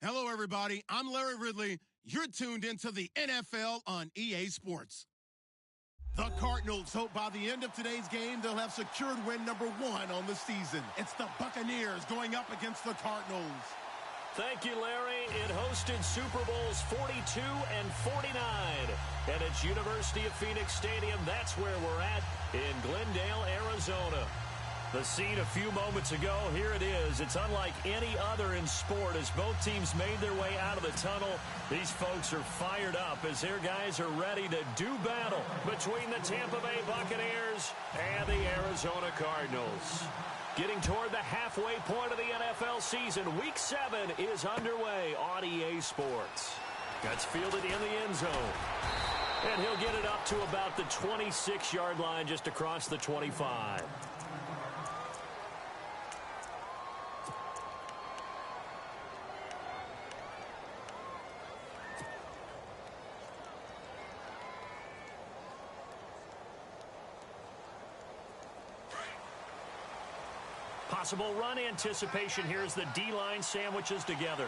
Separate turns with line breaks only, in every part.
Hello, everybody. I'm Larry Ridley. You're tuned into the NFL on EA Sports. The Cardinals hope by the end of today's game, they'll have secured win number 1 on the season. It's the Buccaneers going up against the Cardinals.
Thank you, Larry. It hosted Super Bowls 42 and 49. And it's University of Phoenix Stadium. That's where we're at in Glendale, Arizona. The scene a few moments ago, here it is. It's unlike any other in sport as both teams made their way out of the tunnel. These folks are fired up as their guys are ready to do battle between the Tampa Bay Buccaneers and the Arizona Cardinals. Getting toward the halfway point of the NFL season, Week 7 is underway on EA Sports. Gets fielded in the end zone. And he'll get it up to about the 26-yard line just across the 25. Possible run anticipation here as the D-line sandwiches together.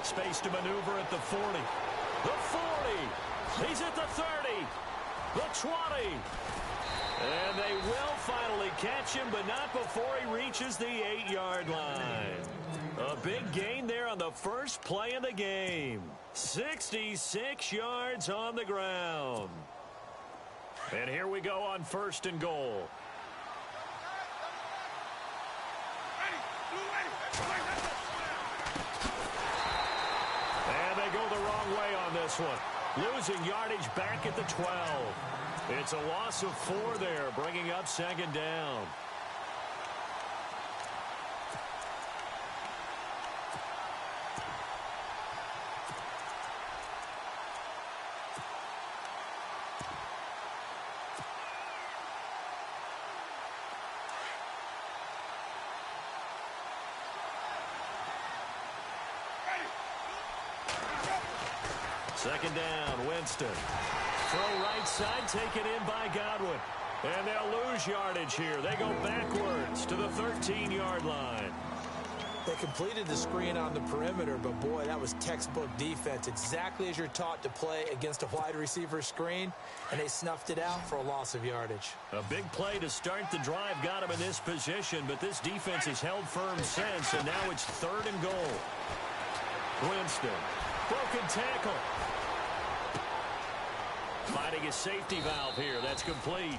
Space to maneuver at the 40. The 40. He's at the 30. The 20. And they will finally catch him, but not before he reaches the 8-yard line. A big gain there on the first play of the game. 66 yards on the ground. And here we go on 1st and goal. And they go the wrong way on this one. Losing yardage back at the 12. It's a loss of 4 there, bringing up 2nd down. Second down, Winston. Throw right side, taken in by Godwin. And they'll lose yardage here. They go backwards to the 13-yard line.
They completed the screen on the perimeter, but boy, that was textbook defense. Exactly as you're taught to play against a wide receiver screen, and they snuffed it out for a loss of yardage.
A big play to start the drive got him in this position, but this defense has held firm since, and now it's 3rd and goal. Winston, broken tackle. Finding a safety valve here. That's complete.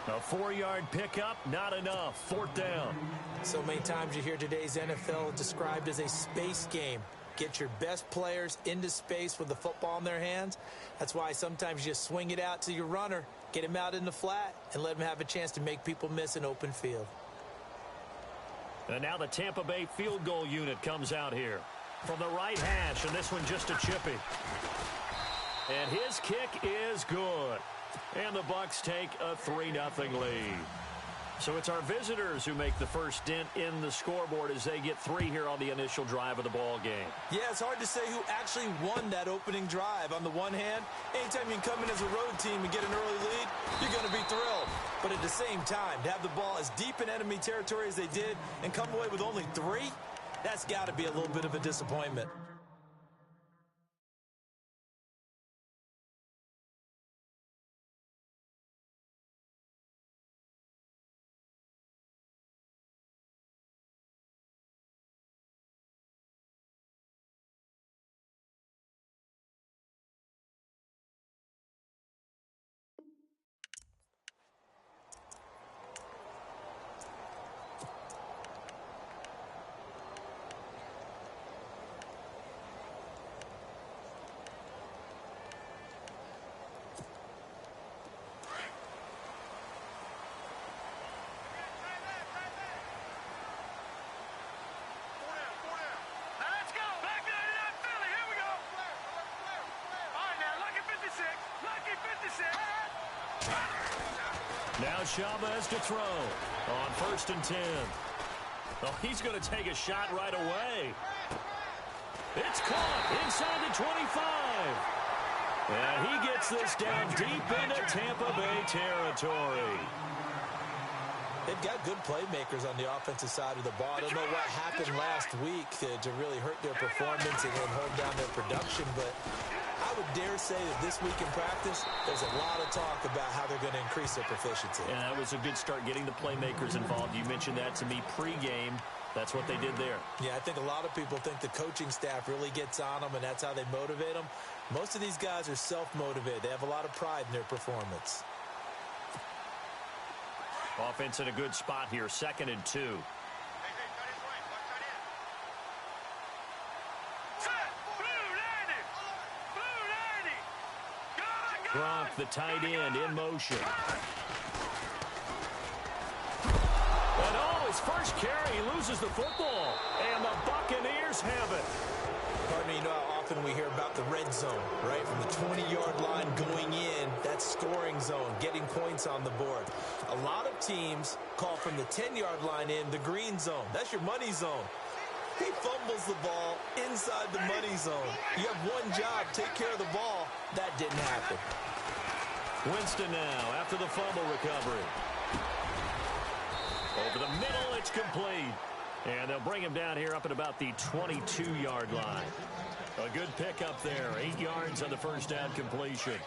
A 4-yard pickup, not enough. 4th down.
So many times you hear today's NFL described as a space game. Get your best players into space with the football in their hands. That's why sometimes you just swing it out to your runner, get him out in the flat, and let him have a chance to make people miss an open field.
And now the Tampa Bay field goal unit comes out here from the right hash, and this one just a chippy. And his kick is good. And the Bucs take a 3-0 lead. So it's our visitors who make the first dent in the scoreboard as they get 3 here on the initial drive of the ball game.
Yeah, it's hard to say who actually won that opening drive. On the one hand, anytime you can come in as a road team and get an early lead, you're going to be thrilled. But at the same time, to have the ball as deep in enemy territory as they did and come away with only 3, that's got to be a little bit of a disappointment.
Now Chavez to throw on 1st and 10. Oh, he's going to take a shot right away. It's caught inside the 25. And he gets this down deep into Tampa Bay territory.
They've got good playmakers on the offensive side of the ball. I don't know what happened last week to really hurt their performance and hold down their production, but I would dare say that this week in practice, there's a lot of talk about how they're going to increase their proficiency.
And that was a good start, getting the playmakers involved. You mentioned that to me pregame. That's what they did there.
Yeah, I think a lot of people think the coaching staff really gets on them, and that's how they motivate them. Most of these guys are self-motivated. They have a lot of pride in their performance.
Offense in a good spot here, 2nd and 2. Gronk, the tight end, in motion. And his first carry, he loses the football. And the Buccaneers have it.
Pardon me, you know how often we hear about the red zone, right? From the 20-yard line going in, that's scoring zone, getting points on the board. A lot of teams call from the 10-yard line in the green zone. That's your money zone. He fumbles the ball inside the money zone. You have one job, take care of the ball. That didn't happen.
Winston now after the fumble recovery. Over the middle, it's complete. And they'll bring him down here up at about the 22-yard line. A good pickup there, 8 yards on the first down completion.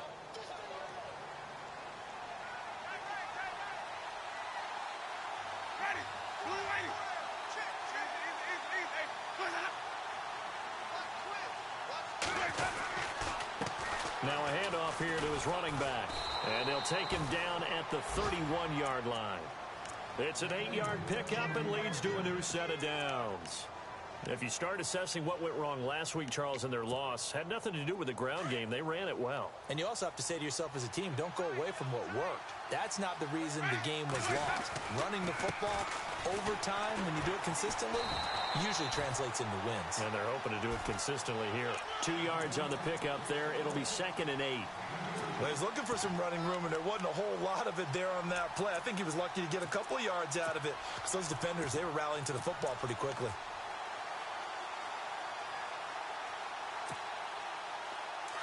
Now a handoff here to his running back. And they'll take him down at the 31-yard line. It's an 8-yard pickup and leads to a new set of downs. If you start assessing what went wrong last week, Charles, in their loss, had nothing to do with the ground game. They ran it well.
And you also have to say to yourself as a team, don't go away from what worked. That's not the reason the game was lost. Running the football over time, when you do it consistently, usually translates into wins.
And they're hoping to do it consistently here. 2 yards on the pickup there. It'll be 2nd and 8.
Well, he's looking for some running room, and there wasn't a whole lot of it there on that play. I think he was lucky to get a couple of yards out of it, because those defenders, they were rallying to the football pretty quickly.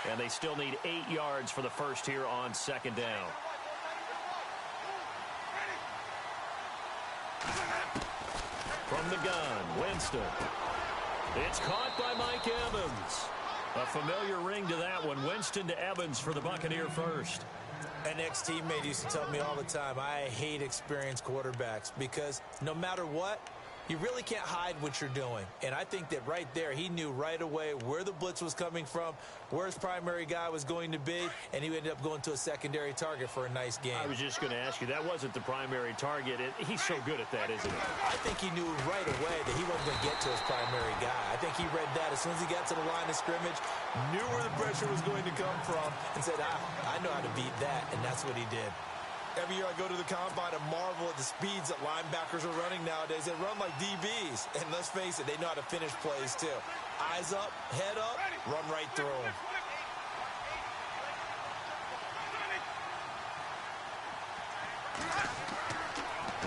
And they still need 8 yards for the first here on 2nd down. From the gun, Winston. It's caught by Mike Evans. A familiar ring to that one. Winston to Evans for the Buccaneer first.
An ex-teammate used to tell me all the time, I hate experienced quarterbacks because no matter what, you really can't hide what you're doing. And I think that right there, he knew right away where the blitz was coming from, where his primary guy was going to be, and he ended up going to a secondary target for a nice game.
I was just going to ask you, that wasn't the primary target. He's so good at that, isn't he?
I think he knew right away that he wasn't going to get to his primary guy. I think he read that as soon as he got to the line of scrimmage, knew where the pressure was going to come from, and said, I know how to beat that, and that's what he did. Every year I go to the combine and marvel at the speeds that linebackers are running nowadays. They run like DBs. And let's face it, they know how to finish plays too. Eyes up, head up, run right through them.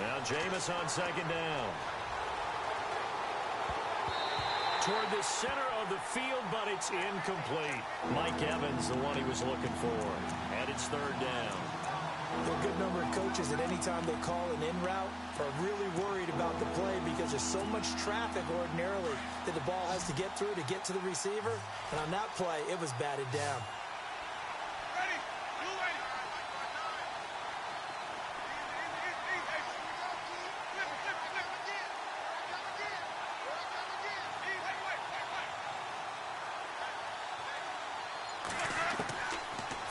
Now Jameis on 2nd down. Toward the center of the field, but it's incomplete. Mike Evans, the one he was looking for. And it's 3rd down.
There are a good number of coaches that any time they call an in route are really worried about the play because there's so much traffic ordinarily that the ball has to get through to get to the receiver. And on that play, it was batted down.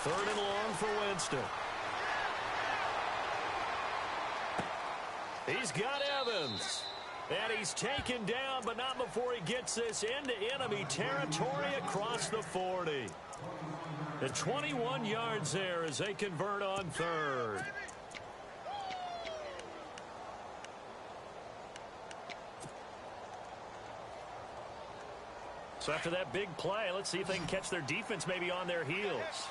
Third and long for Winston. He's got Evans. And he's taken down, but not before he gets this into enemy territory across the 40. The 21 yards there as they convert on 3rd. So after that big play, let's see if they can catch their defense maybe on their heels.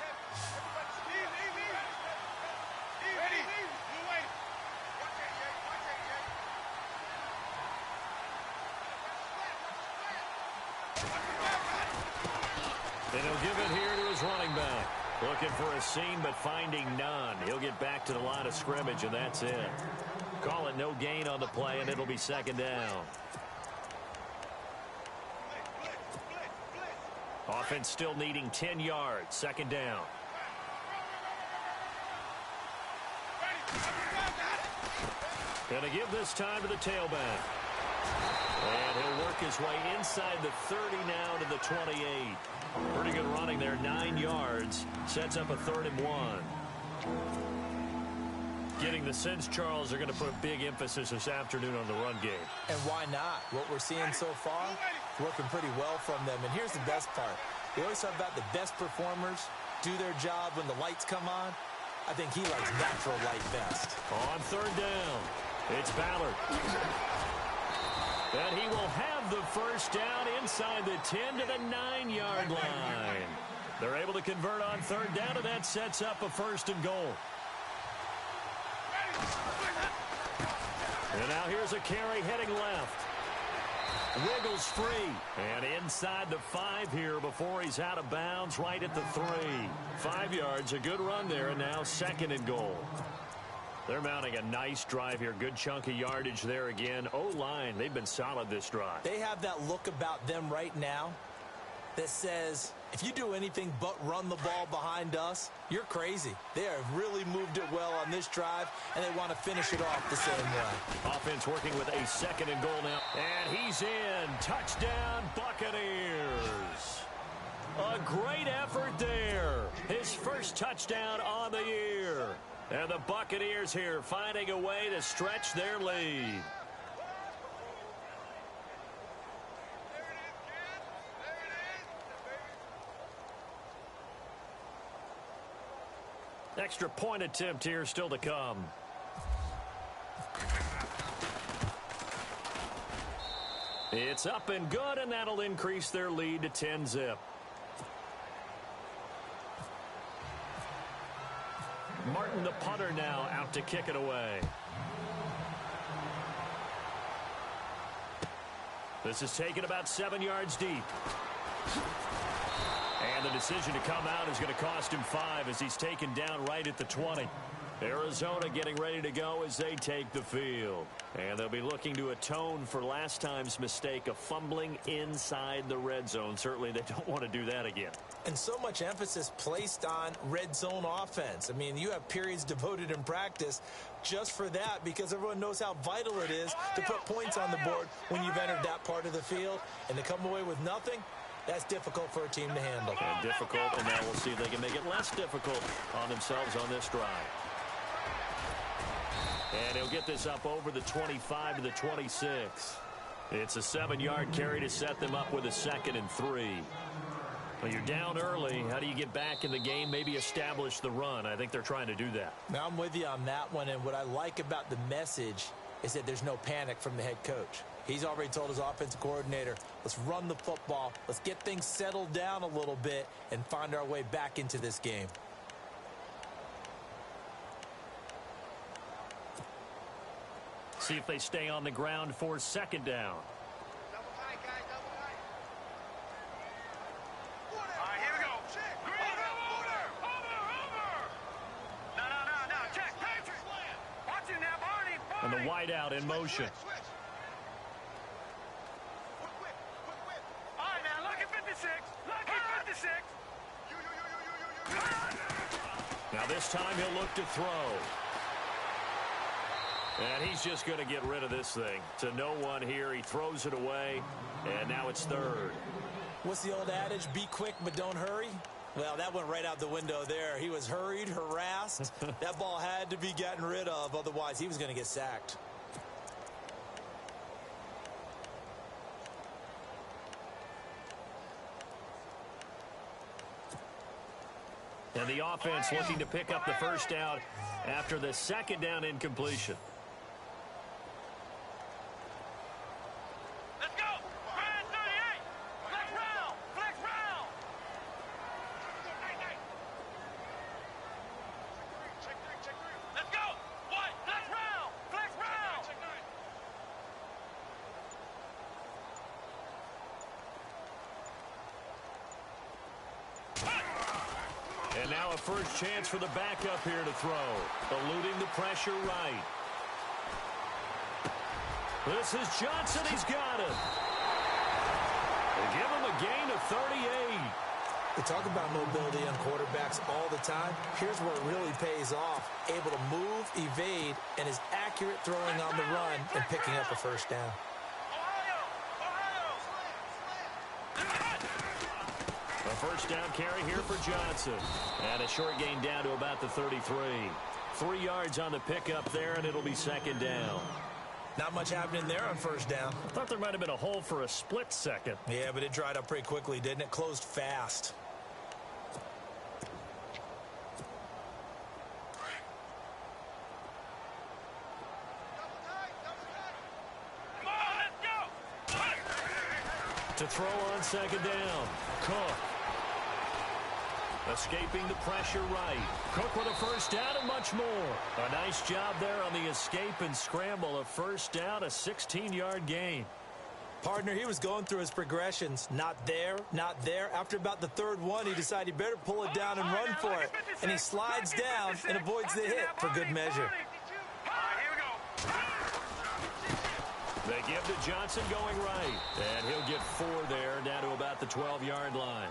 And he'll give it here to his running back. Looking for a seam, but finding none. He'll get back to the line of scrimmage, and that's it. Call it no gain on the play, and it'll be second down. Offense still needing 10 yards. Second down. Going to give this time to the tailback. And he'll work his way inside the 30 now to the 28. Pretty good running there, 9 yards. Sets up a 3rd and 1. Getting the sense, Charles, are going to put big emphasis this afternoon on the run game.
And why not? What we're seeing so far, working pretty well from them. And here's the best part. We always talk about the best performers do their job when the lights come on. I think he likes natural light best.
On 3rd down, it's Ballard. And he will have the first down inside the 10 to the 9-yard line. They're able to convert on 3rd down, and that sets up a 1st and goal. And now here's a carry heading left. Wiggles free. And inside the 5 here before he's out of bounds right at the 3. 5 yards, a good run there, and now 2nd and goal. They're mounting a nice drive here. Good chunk of yardage there again. O-line, they've been solid this drive.
They have that look about them right now that says, if you do anything but run the ball behind us, you're crazy. They have really moved it well on this drive, and they want to finish it off the same way.
Offense working with a 2nd and goal now. And he's in. Touchdown, Buccaneers. A great effort there. His first touchdown on the year. And the Buccaneers here finding a way to stretch their lead. Extra point attempt here still to come. It's up and good, and that'll increase their lead to 10-zip. Martin, the punter, now out to kick it away. This is taken about 7 yards deep. And the decision to come out is going to cost him 5 as he's taken down right at the 20. Arizona getting ready to go as they take the field. And they'll be looking to atone for last time's mistake of fumbling inside the red zone. Certainly they don't want to do that again.
And so much emphasis placed on red zone offense. I mean, you have periods devoted in practice just for that because everyone knows how vital it is to put points on the board when you've entered that part of the field. And to come away with nothing, that's difficult for a team to handle.
And difficult, and now we'll see if they can make it less difficult on themselves on this drive. And he'll get this up over the 25 to the 26. It's a 7-yard carry to set them up with a 2nd and 3. Well, you're down early. How do you get back in the game, maybe establish the run? I think they're trying to do that.
Now, I'm with you on that one, and what I like about the message is that there's no panic from the head coach. He's already told his offensive coordinator, let's run the football, let's get things settled down a little bit and find our way back into this game.
See if they stay on the ground for 2nd down.
Double tight, guys, double tight. All right, here we go. Green, over. No, check. Patrick. Watch it now, Barney.
And the wideout in motion.
Switch. Quick. All right, now, look at 56. Look at 56.
Now this time he'll look to throw. And he's just going to get rid of this thing. To no one here. He throws it away. And now it's 3rd.
What's the old adage? Be quick, but don't hurry. Well, that went right out the window there. He was hurried, harassed. That ball had to be gotten rid of. Otherwise, he was going to get sacked.
And the offense looking to pick up the first down after the 2nd down incompletion.
Let's go. Grand 38. Flex round. Check three. Let's go. What? Flex round. Check 9.
And now a first chance for the backup here to throw. Eluding the pressure right. This is Johnson. He's got it. They give him a gain of 38.
We talk about mobility on quarterbacks all the time. Here's where it really pays off. Able to move, evade, and is accurate throwing on the run and picking up a first down.
A first down carry here for Johnson. And a short gain down to about the 33. 3 yards on the pickup there, and it'll be second down.
Not much happening there on first down.
I thought there might have been a hole for a split second.
Yeah, but it dried up pretty quickly, didn't it? Closed fast.
To throw on second down. Cook. Escaping the pressure right. Cook with a first down and much more. A nice job there on the escape and scramble. A first down, a 16-yard gain.
Partner, he was going through his progressions. Not there, not there. After about the third one, he decided he better pull it down and run for it. And he slides down and avoids the hit for good measure.
They give to Johnson going right. And he'll get 4 there, down to about the 12-yard line.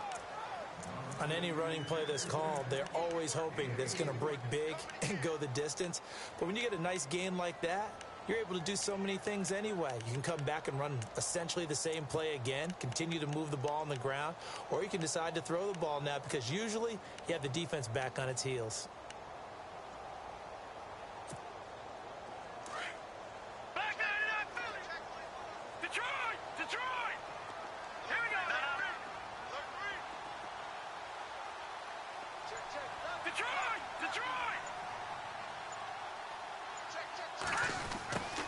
On any running play that's called, they're always hoping that it's going to break big and go the distance. But when you get a nice gain like that, you're able to do so many things anyway. You can come back and run essentially the same play again, continue to move the ball on the ground, or you can decide to throw the ball now because usually you have the defense back on its heels.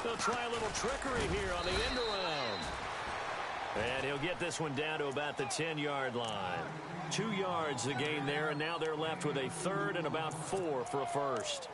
They'll try a little trickery here on the end around. And he'll get this one down to about the 10-yard line. 2 yards the gain there, and now they're left with a third and about 4 for a first.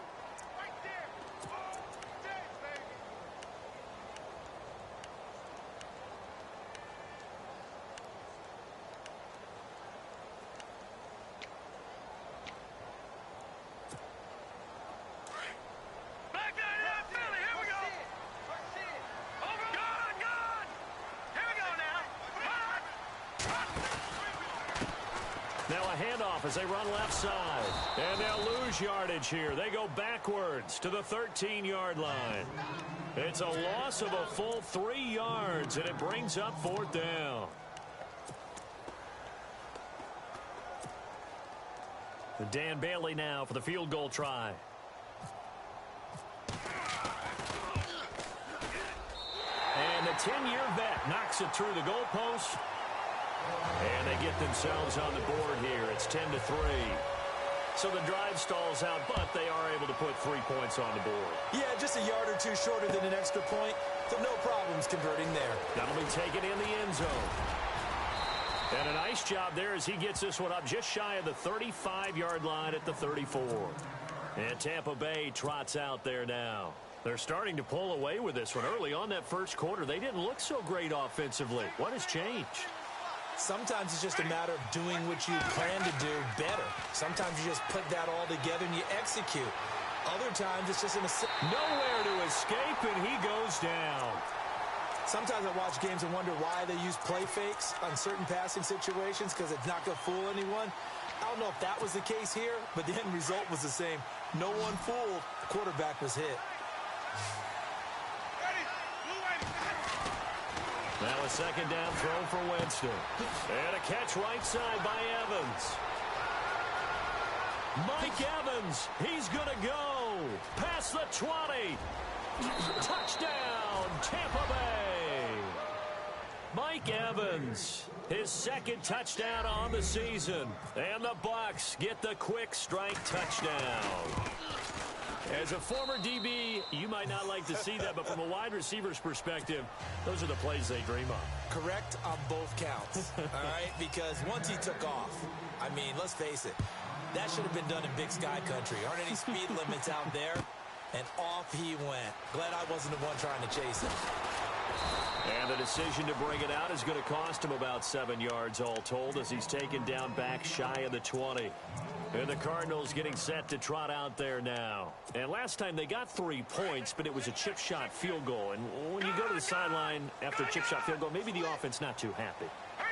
Now a handoff as they run left side. And they'll lose yardage here. They go backwards to the 13-yard line. It's a loss of a full 3 yards, and it brings up 4th down. Dan Bailey now for the field goal try. And the 10-year vet knocks it through the goalpost. And they get themselves on the board here. It's 10-3. So the drive stalls out, but they are able to put 3 points on the board.
Yeah, just a yard or two shorter than an extra point. So no problems converting there.
That'll be taken in the end zone. And a nice job there as he gets this one up just shy of the 35-yard line at the 34. And Tampa Bay trots out there now. They're starting to pull away with this one. Early on that first quarter, they didn't look so great offensively. What has changed?
Sometimes it's just a matter of doing what you plan to do better. Sometimes you just put that all together and you execute. Other times it's just
nowhere to escape, and he goes down.
Sometimes I watch games and wonder why they use play fakes on certain passing situations because it's not going to fool anyone. I don't know if that was the case here, but the end result was the same. No one fooled. The quarterback was hit.
Now a second down throw for Winston. And a catch right side by Evans. Mike Evans, he's going to go. Past the 20. Touchdown, Tampa Bay. Mike Evans, his second touchdown on the season. And the Bucs get the quick strike touchdown. As a former DB, you might not like to see that, but from a wide receiver's perspective, those are the plays they dream of.
Correct on both counts, all right? Because once he took off, I mean, let's face it, that should have been done in Big Sky country. Aren't any speed limits out there? And off he went. Glad I wasn't the one trying to chase him.
And the decision to bring it out is going to cost him about 7 yards all told as he's taken down back shy of the 20. And the Cardinals getting set to trot out there now. And last time they got 3 points, but it was a chip shot field goal. And when you go to the sideline after a chip shot field goal, maybe the offense not too happy.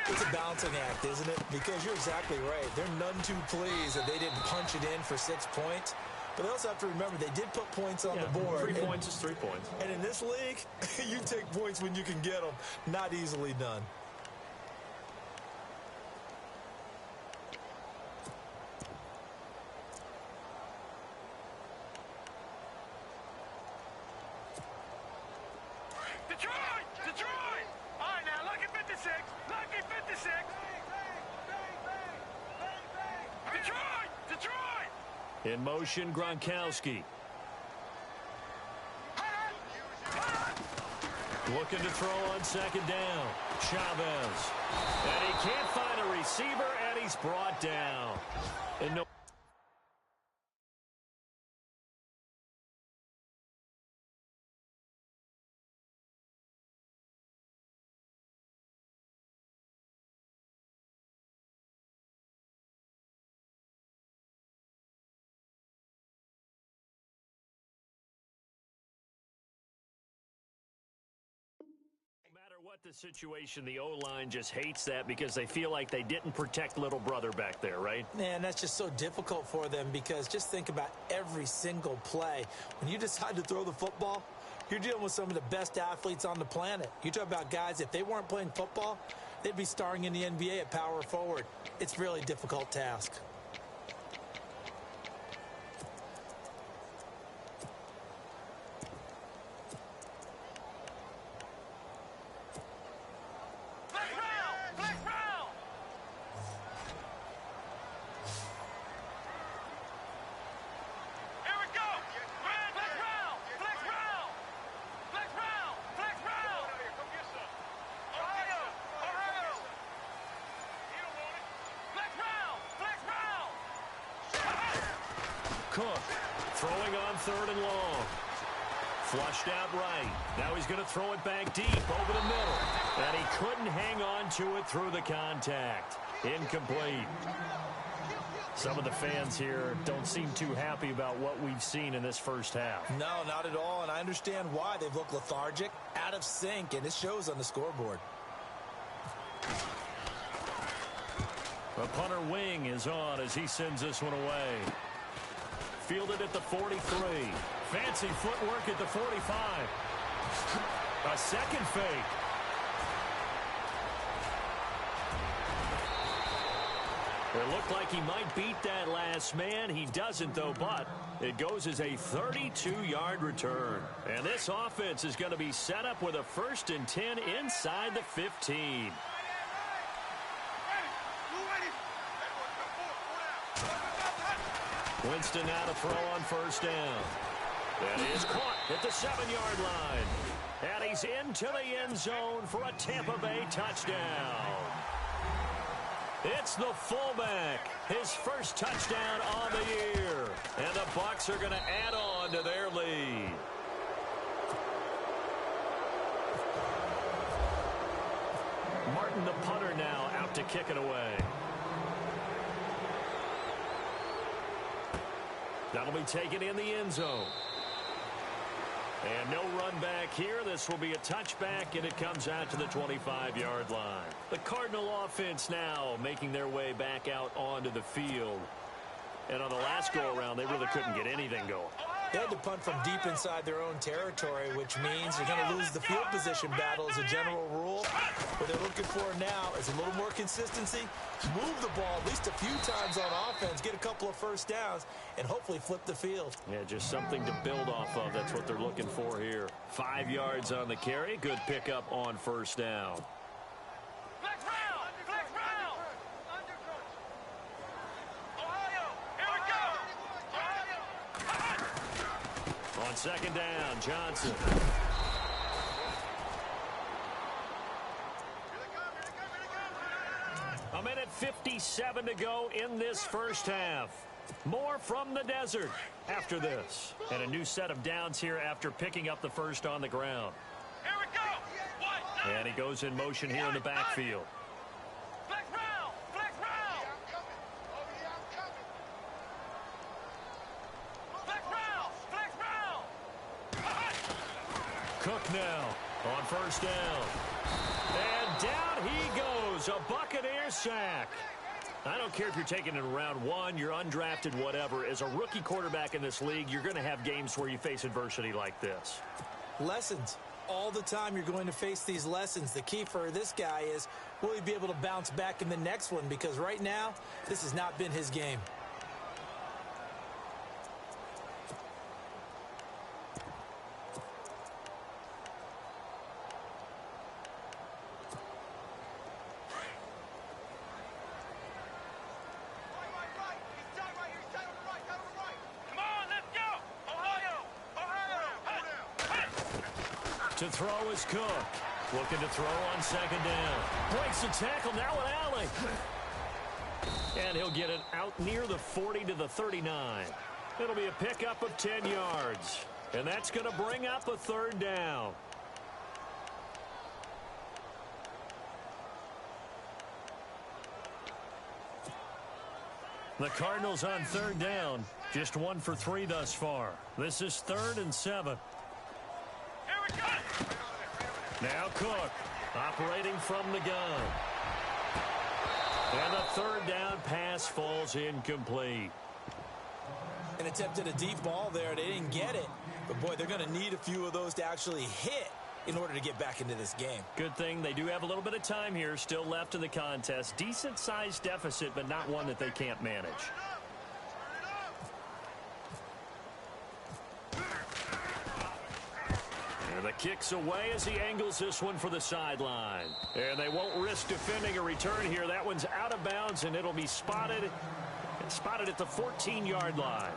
It's a balancing act, isn't it? Because you're exactly right. They're none too pleased that they didn't punch it in for 6 points. But they also have to remember they did put points on the board.
3 points is 3 points.
And in this league, you take points when you can get them. Not easily done.
Detroit! Detroit! All right, now, lucky 56. Lucky 56. Detroit! Detroit!
In motion, Gronkowski. Looking to throw on second down. Chavez. And he can't find a receiver, and he's brought down. And no. What the situation, the O-line just hates that because they feel like they didn't protect little brother back there, right?
Man, that's just so difficult for them because just think about every single play. When you decide to throw the football, you're dealing with some of the best athletes on the planet. You talk about guys, if they weren't playing football, they'd be starring in the NBA at power forward. It's really a difficult task.
Cook throwing on 3rd and long. Flushed out right. Now he's going to throw it back deep over the middle. And he couldn't hang on to it through the contact. Incomplete. Some of the fans here don't seem too happy about what we've seen in this first half.
No, not at all, and I understand why. They've looked lethargic, out of sync, and it shows on the scoreboard.
The punter wing is on as he sends this one away. Fielded at the 43. Fancy footwork at the 45. A second fake. It looked like he might beat that last man. He doesn't, though, but it goes as a 32-yard return. And this offense is going to be set up with a 1st and 10 inside the 15. Winston now to throw on 1st down. And he is caught at the 7-yard line. And he's into the end zone for a Tampa Bay touchdown. It's the fullback, his first touchdown on the year. And the Bucs are going to add on to their lead. Martin, the punter, now out to kick it away. That'll be taken in the end zone. And no run back here. This will be a touchback, and it comes out to the 25-yard line. The Cardinal offense now making their way back out onto the field. And on the last go-around, they really couldn't get anything going.
They had to punt from deep inside their own territory, which means you're going to lose the field position battle as a general rule. What they're looking for now is a little more consistency, move the ball at least a few times on offense, get a couple of 1st downs, and hopefully flip the field.
Yeah, just something to build off of. That's what they're looking for here. 5 yards on the carry. Good pickup on 1st down. On 2nd down, Johnson. A minute 57 to go in this first half. More from the desert after this. And a new set of downs here after picking up the 1st on the ground.
Here we go. 1,
And he goes in motion here in the backfield.
Flex round! Flex round! Flex round! Flex round!
Cook now on first down. And down he goes. A Buccaneer sack. I don't care if you're taking it in round one, you're undrafted, whatever. As a rookie quarterback in this league, you're going to have games where you face adversity like this.
Lessons. All the time you're going to face these lessons. The key for this guy is, will he be able to bounce back in the next one? Because right now, this has not been his game.
To throw is Cook. Looking to throw on second down. Breaks the tackle, now an alley. And he'll get it out near the 40 to the 39. It'll be a pickup of 10 yards. And that's going to bring up a third down. The Cardinals on third down. Just 1 for 3 thus far. This is 3rd and 7. Now Cook, operating from the gun. And the third down pass falls incomplete.
An attempt at a deep ball there. They didn't get it. But, boy, they're going to need a few of those to actually hit in order to get back into this game.
Good thing they do have a little bit of time here still left in the contest. Decent-sized deficit, but not one that they can't manage. The kick's away as he angles this one for the sideline. And they won't risk defending a return here. That one's out of bounds, and it'll be spotted at the 14-yard line.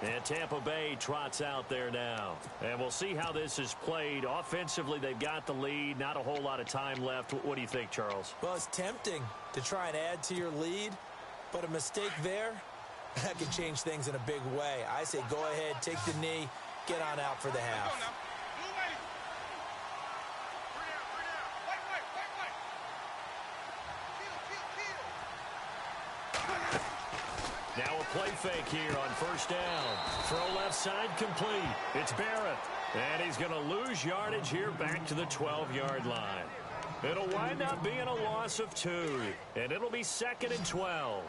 And Tampa Bay trots out there now. And we'll see how this is played. Offensively, they've got the lead. Not a whole lot of time left. What do you think, Charles?
Well, it's tempting to try and add to your lead, but a mistake there, that could change things in a big way. I say go ahead, take the knee, get on out for the half.
Now a play fake here on first down. Throw left side complete. It's Barrett. And he's going to lose yardage here back to the 12-yard line. It'll wind up being a loss of 2. And it'll be 2nd and 12.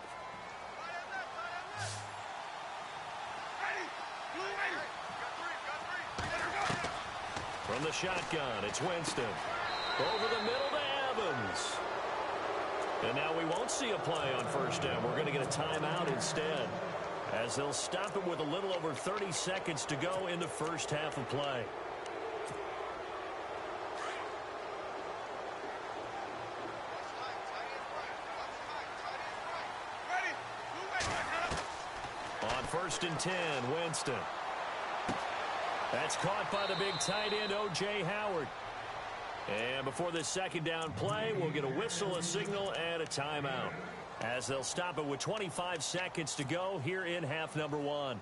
From the shotgun, it's Winston. Over the middle to Evans. And now we won't see a play on first down. We're going to get a timeout instead, as they'll stop it with a little over 30 seconds to go in the first half of play. On 1st and 10, Winston. That's caught by the big tight end, O.J. Howard. And before this second down play, we'll get a whistle, a signal, and a timeout, as they'll stop it with 25 seconds to go here in half number 1.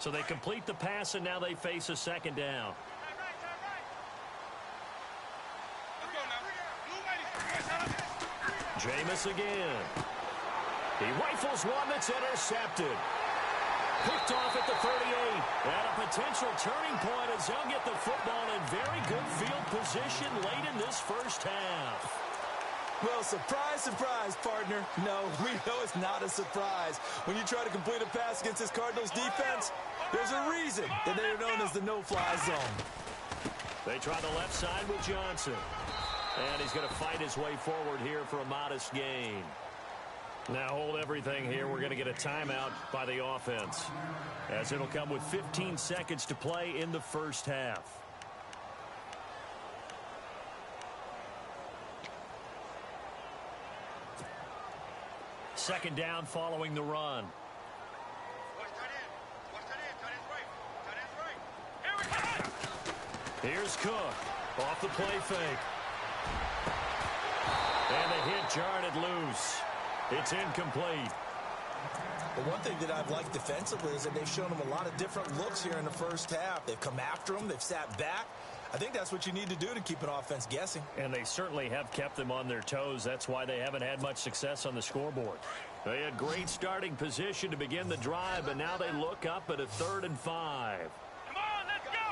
So they complete the pass, and now they face a second down. Jameis again. He rifles one that's intercepted. Picked off at the 38. And a potential turning point as they'll get the football in very good field position late in this first half.
Well, surprise, surprise, partner. No, we know it's not a surprise. When you try to complete a pass against this Cardinals defense, there's a reason that they are known as the no-fly zone.
They try the left side with Johnson. And he's going to fight his way forward here for a modest gain. Now hold everything here. We're going to get a timeout by the offense, as it'll come with 15 seconds to play in the first half. Second down following the run. Here's Cook off the play fake. And the hit jarred it loose. It's incomplete.
Well, one thing that I've liked defensively is that they've shown them a lot of different looks here in the first half. They've come after them. They've sat back. I think that's what you need to do to keep an offense guessing.
And they certainly have kept them on their toes. That's why they haven't had much success on the scoreboard. They had great starting position to begin the drive, but now they look up at a 3rd and 5.
Come on, let's go!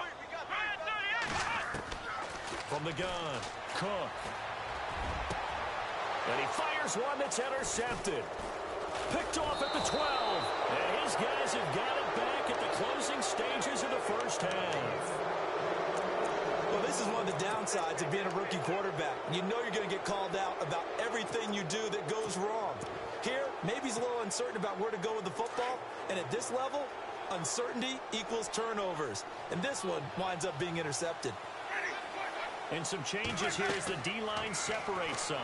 From the gun, Cook. And he fires one that's intercepted. Picked off at the 12. And his guys have got it back at the closing stages of the first half.
Well, this is one of the downsides of being a rookie quarterback. You know you're going to get called out about everything you do that goes wrong. Here, maybe he's a little uncertain about where to go with the football. And at this level, uncertainty equals turnovers. And this one winds up being intercepted.
And some changes here as the D-line separates some.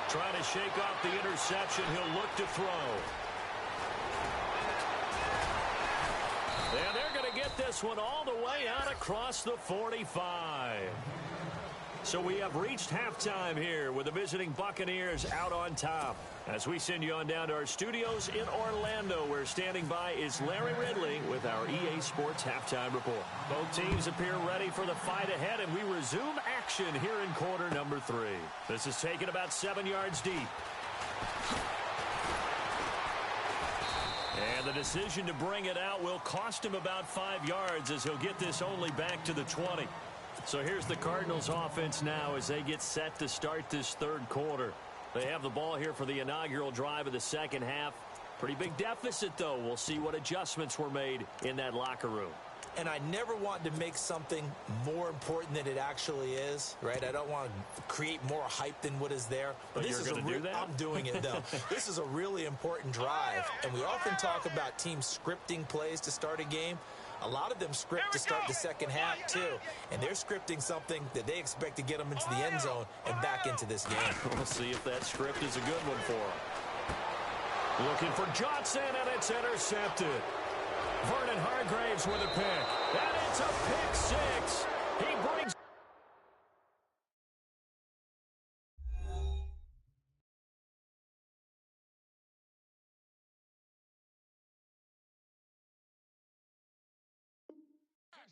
Trying to shake off the interception. He'll look to throw. And they're going to get this one all the way out across the 45. So we have reached halftime here with the visiting Buccaneers out on top. As we send you on down to our studios in Orlando, where standing by is Larry Ridley with our EA Sports Halftime Report. Both teams appear ready for the fight ahead, and we resume action here in quarter number 3. This is taken about 7 yards deep. And the decision to bring it out will cost him about 5 yards, as he'll get this only back to the 20. So here's the Cardinals offense now as they get set to start this 3rd quarter. They have the ball here for the inaugural drive of the second half. Pretty big deficit, though. We'll see what adjustments were made in that locker room.
And I never want to make something more important than it actually is, right? I don't want to create more hype than what is there.
But you're going to do that?
I'm doing it, though. This is a really important drive. And we often talk about teams scripting plays to start a game. A lot of them script to start the second half, too. And they're scripting something that they expect to get them into the end zone and back into this game.
We'll see if that script is a good one for them. Looking for Johnson, and it's intercepted. Vernon Hargraves with a pick. And it's a pick 6. He brings...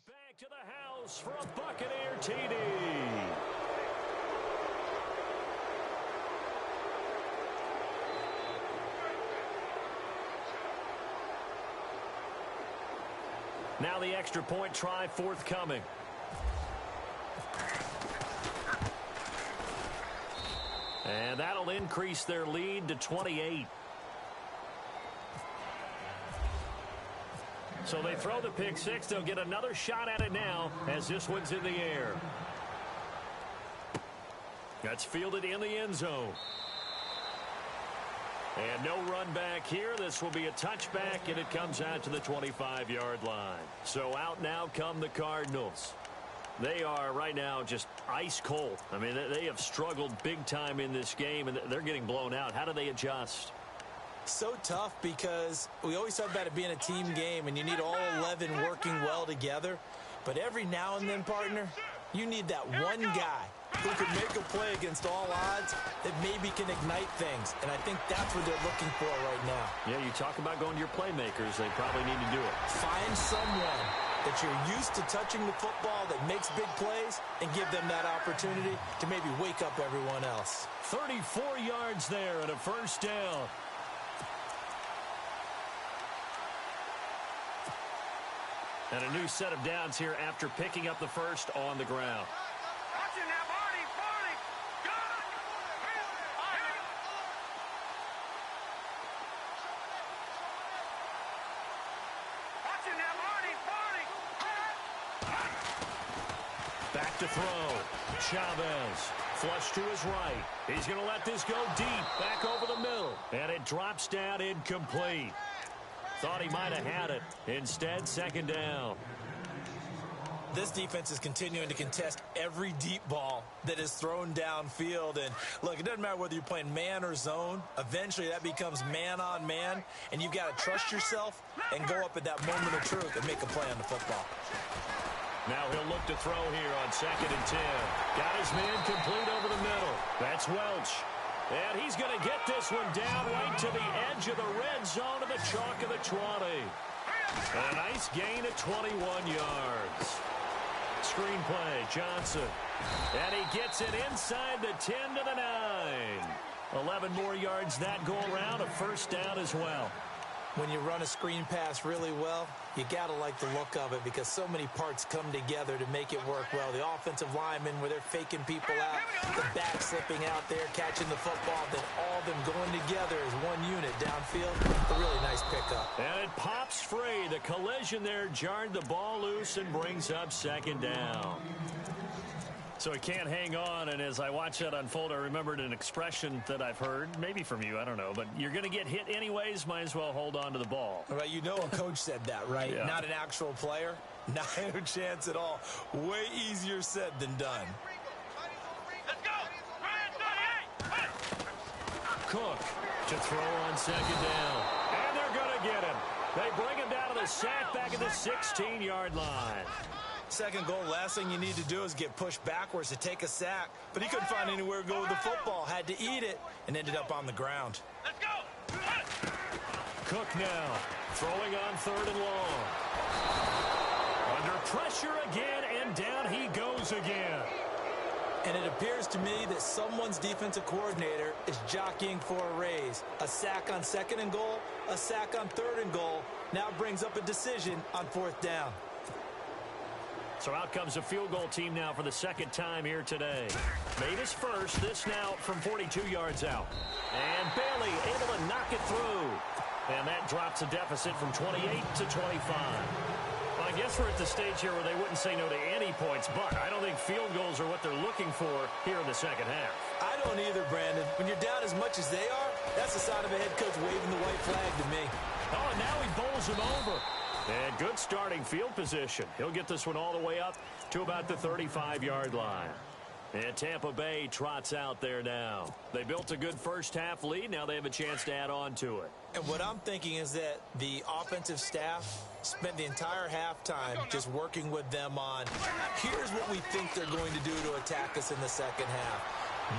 back to the house for a Buccaneer TD. Now the extra point try forthcoming. And that'll increase their lead to 28. So they throw the pick 6. They'll get another shot at it now as this one's in the air. That's fielded in the end zone. And no run back here. This will be a touchback, and it comes out to the 25-yard line. So out now come the Cardinals. They are right now just ice cold. I mean, they have struggled big time in this game, and they're getting blown out. How do they adjust?
So tough because we always talk about it being a team game, and you need all 11 working well together. But every now and then, partner, you need that one guy who can make a play against all odds that maybe can ignite things. And I think that's what they're looking for right now.
Yeah, you talk about going to your playmakers. They probably need to do it.
Find someone that you're used to touching the football that makes big plays and give them that opportunity to maybe wake up everyone else.
34 yards there and a first down. And a new set of downs here after picking up the first on the ground.
Watch it now, Marty! Go! Watch it now, Marty!
Back to throw. Chavez. Flush to his right. He's going to let this go deep. Back over the middle. And it drops down incomplete. Thought he might have had it. Instead, second down.
This defense is continuing to contest every deep ball that is thrown downfield. And, look, it doesn't matter whether you're playing man or zone. Eventually, that becomes man on man. And you've got to trust yourself and go up at that moment of truth and make a play on the football.
Now he'll look to throw here on 2nd and 10. Got his man complete over the middle. That's Welch. And he's going to get this one down right to the edge of the red zone of the chalk of the 20. A nice gain of 21 yards. Screen play, Johnson. And he gets it inside the 10 to the 9. 11 more yards that go around, a first down as well.
When you run a screen pass really well, you got to like the look of it because so many parts come together to make it work well. The offensive linemen, where they're faking people out, the back slipping out there, catching the football, then all of them going together as one unit downfield. A really nice pickup.
And it pops free. The collision there jarred the ball loose and brings up second down. So he can't hang on, and as I watch that unfold, I remembered an expression that I've heard, maybe from you, I don't know, but you're going to get hit anyways, might as well hold on to the ball.
Right, you know a coach said that, right?
Yeah.
Not an actual player. Not a chance at all. Way easier said than done.
Let's go.
Cook to throw on second down. And they're going to get him. They bring him down to the sack back at the 16-yard line.
Second goal, last thing you need to do is get pushed backwards to take a sack. But he couldn't find anywhere to go with the football. Had to eat it and ended up on the ground.
Let's go.
Cook now throwing on third and long. Under pressure again, and down he goes again.
And it appears to me that someone's defensive coordinator is jockeying for a raise. A sack on second and goal, a sack on third and goal. Now brings up a decision on fourth down.
So out comes a field goal team now for the second time here today. Made his first, this now from 42 yards out. And Bailey able to knock it through. And that drops a deficit from 28 to 25. Well, I guess we're at the stage here where they wouldn't say no to any points, but I don't think field goals are what they're looking for here in the second half.
I don't either, Brandon. When you're down as much as they are, that's a sign of a head coach waving the white flag to me.
Oh, and now he bowls him over. And good starting field position. He'll get this one all the way up to about the 35-yard line. And Tampa Bay trots out there now. They built a good first-half lead. Now they have a chance to add on to it.
And what I'm thinking is that the offensive staff spent the entire halftime just working with them on, here's what we think they're going to do to attack us in the second half.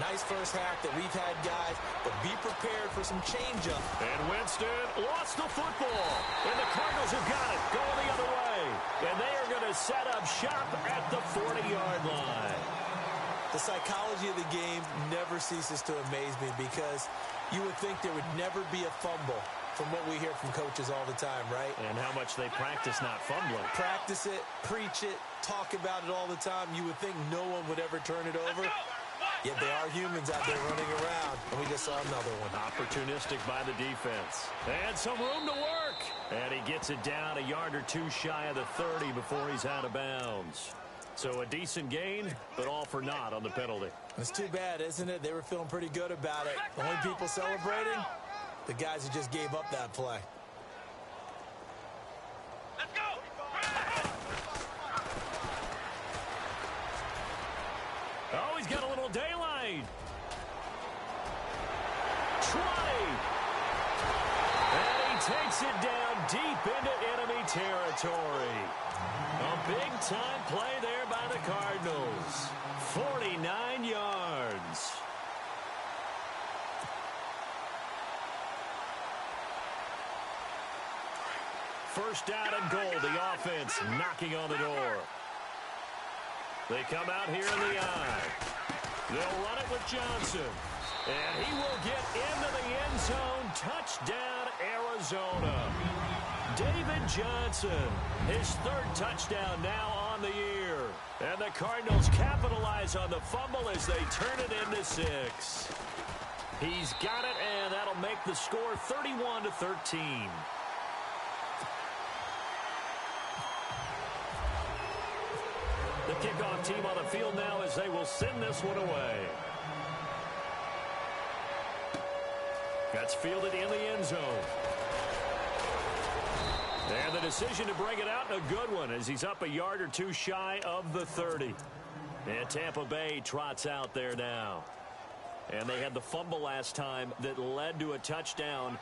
Nice first half that we've had, guys, but be prepared for some change-up.
And Winston lost the football. And the Cardinals have got it going the other way. And they are going to set up shop at the 40-yard line.
The psychology of the game never ceases to amaze me because you would think there would never be a fumble from what we hear from coaches all the time, right?
And how much they practice not fumbling.
Practice it, preach it, talk about it all the time. You would think no one would ever turn it over. Yet they are humans out there running around, and we just saw another one.
Opportunistic by the defense. And some room to work. And he gets it down a yard or two shy of the 30 before he's out of bounds. So a decent gain, but all for naught on the penalty.
It's too bad, isn't it? They were feeling pretty good about it. The only people celebrating, the guys who just gave up that play.
Let's go.
Oh, he's got a little daylight. 20. And he takes it down deep into enemy territory. A big-time play there by the Cardinals. 49 yards. First down and goal. The offense knocking on the door. They come out here in the eye. They'll run it with Johnson. And he will get into the end zone. Touchdown, Arizona. David Johnson, his third touchdown now on the year. And the Cardinals capitalize on the fumble as they turn it into 6. He's got it, and that'll make the score 31-13. The kickoff team on the field now as they will send this one away. That's fielded in the end zone. And the decision to bring it out, and a good one, as he's up a yard or two shy of the 30. And Tampa Bay trots out there now. And they had the fumble last time that led to a touchdown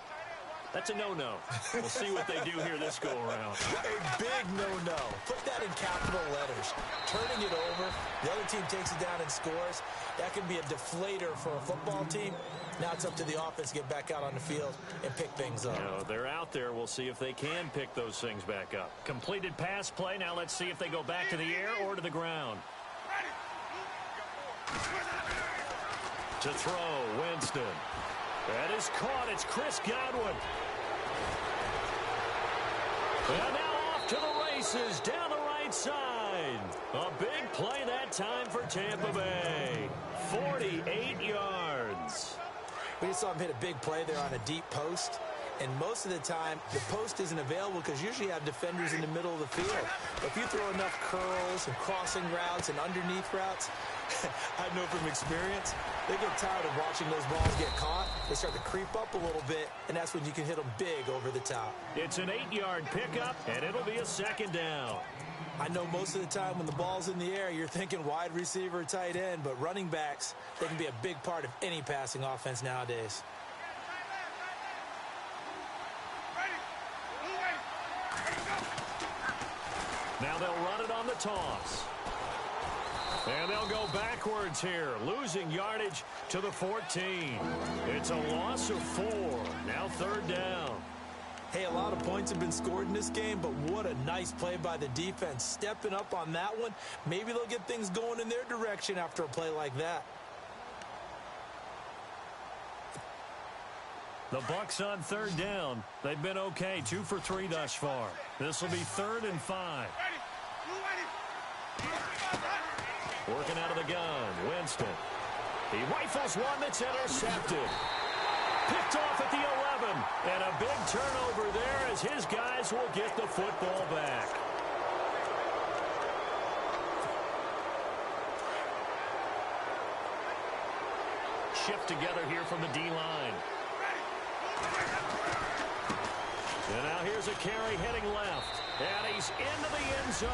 That's a no-no. We'll see what they do here this go-around.
A big no-no. Put that in capital letters. Turning it over, the other team takes it down and scores. That can be a deflator for a football team. Now it's up to the offense to get back out on the field and pick things up.
You know, they're out there. We'll see if they can pick those things back up. Completed pass play. Now let's see if they go back to the air or to the ground. To throw, Winston. That is caught. It's Chris Godwin. And now off to the races down the right side. A big play that time for Tampa Bay. 48 yards.
We just saw him hit a big play there on a deep post. And most of the time, the post isn't available because usually you have defenders in the middle of the field. But if you throw enough curls and crossing routes and underneath routes, I know from experience, they get tired of watching those balls get caught. They start to creep up a little bit, and that's when you can hit them big over the top.
It's an 8-yard pickup, and it'll be a second down.
I know most of the time when the ball's in the air, you're thinking wide receiver, tight end, but running backs, they can be a big part of any passing offense nowadays.
Now they'll run it on the toss. And they'll go backwards here, losing yardage to the 14. It's a loss of 4. Now third down.
Hey, a lot of points have been scored in this game, but what a nice play by the defense. Stepping up on that one, maybe they'll get things going in their direction after a play like that.
The Bucs on third down. They've been okay, 2 for 3 thus far. This will be 3rd and 5. Working out of the gun, Winston. He rifles one that's intercepted. Picked off at the 11. And a big turnover there as his guys will get the football back. Shift together here from the D-line. And now here's a carry heading left. And he's into the end zone.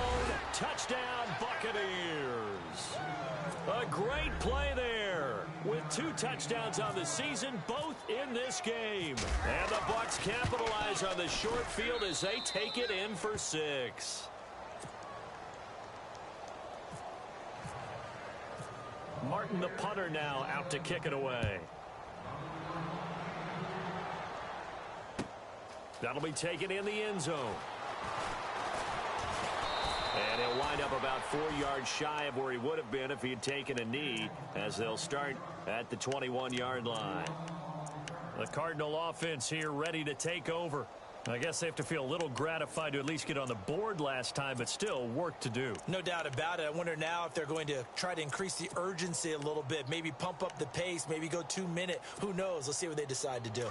Touchdown, Buccaneers. A great play there with 2 touchdowns on the season, both in this game. And the Bucs capitalize on the short field as they take it in for 6. Martin, the punter, now out to kick it away. That'll be taken in the end zone. And he'll wind up about 4 yards shy of where he would have been if he had taken a knee, as they'll start at the 21-yard line. The Cardinal offense here ready to take over. I guess they have to feel a little gratified to at least get on the board last time, but still work to do.
No doubt about it. I wonder now if they're going to try to increase the urgency a little bit, maybe pump up the pace, maybe go 2-minute. Who knows? Let's see what they decide to do.